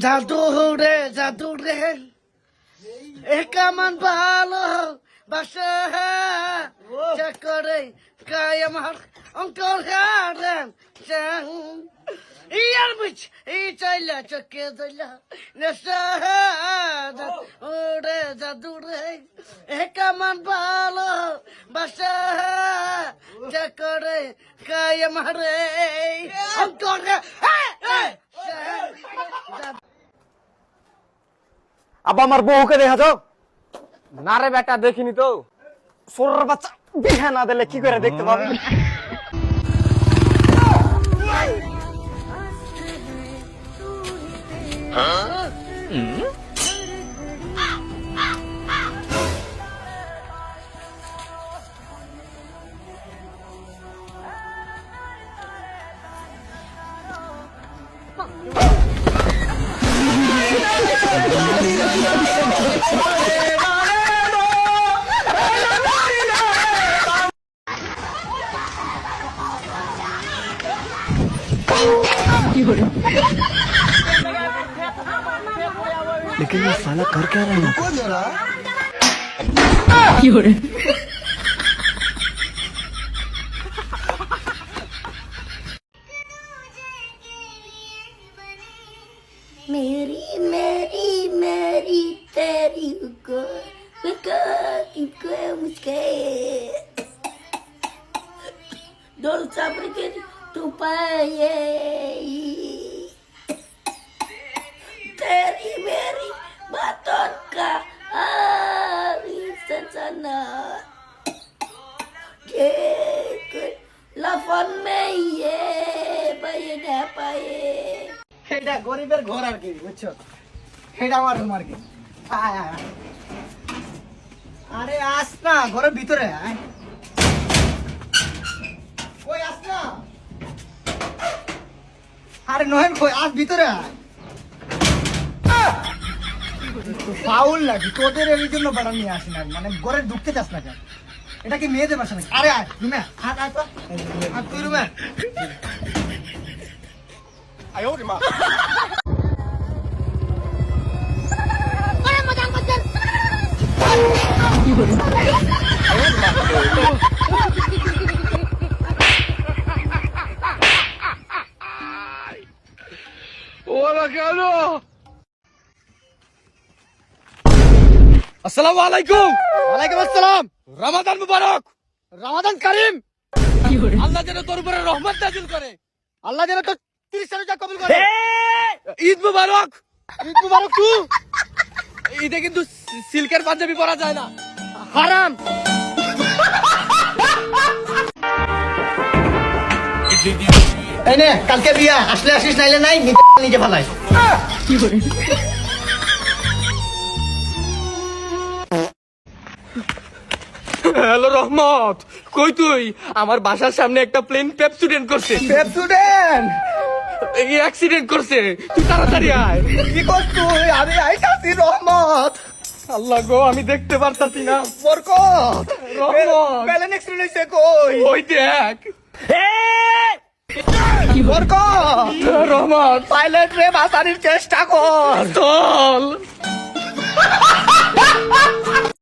জাদু রে কেমন ভালো বাসা করে কায় আমার অঙ্কর ইয়ার বুঝ এই চাইলা চোখে চাইলা নেশা ওরে জাদু রে কেমন ভালো বাসা করে কায় আমার অঙ্কর আব্বা আমার বউকে দেখা যাও। না রে বেটা দেখিনি তো। সোরের বাচ্চা বিহা না দিলে কি করে দেখতে পাবি? लेकिन ये साला कर क्या रहा है? मेरी मेरी मेरी तेरी को मुझके डोल चापर के तू पाए तेरी मेरी बातों का सजना लफन में ये पाए ना पाए এটা গরিবের ঘর আর কি, বুঝছো? এটা আমার রুম আর কি। আয় আয় আয়। আরে আস না ঘরের ভিতরে আয়। কই আস না? আরে নহেন কই আস ভিতরে আয়। ফাউল নাকি তোদের এই জন্য বাড়া নিয়ে আসি না, মানে ঘরে ঢুকতে চাস না কেন? এটা কি মেয়েদের বাসা নাকি? আরে আয় রুমে আয় আয় তো। আর তুই রুমে আসসালামু আলাইকুম। ওয়ালাইকুম আসসালাম। রমাদান মুবারক। রমাদান কারিম। আল্লাহ যেন তোর উপরে রহমত নাযিল করে। আল্লাহ যেন তো 30 রোজা কবুল করে। ঈদ মুবারক। ঈদ মুবারক তু। ঈদে কিন্তু সিল্কের পাঞ্জাবি পরা যায় না, হারাম। এই নে কালকে বিয়া, আসলে আসিস নাইলে নাই, নিজে ফালাই। হ্যালো রহমত, কই তুই? আমার বাসার সামনে একটা প্লেন পেপসুডেন্ট করছে। পেপসুডেন্ট এই অ্যাক্সিডেন্ট করছে, তুই তাড়াতাড়ি আয়। কি করছ তুই? আমি আইতাছি রহমত। আল্লাহ গো, আমি দেখতে পারতাছি না। বরকত রহমত। বেলেন এক্সিডেন্ট হইছে কই? ওই দেখ। বরকত রহমত, পাইলট রে বাঁচানোর চেষ্টা কর। চল।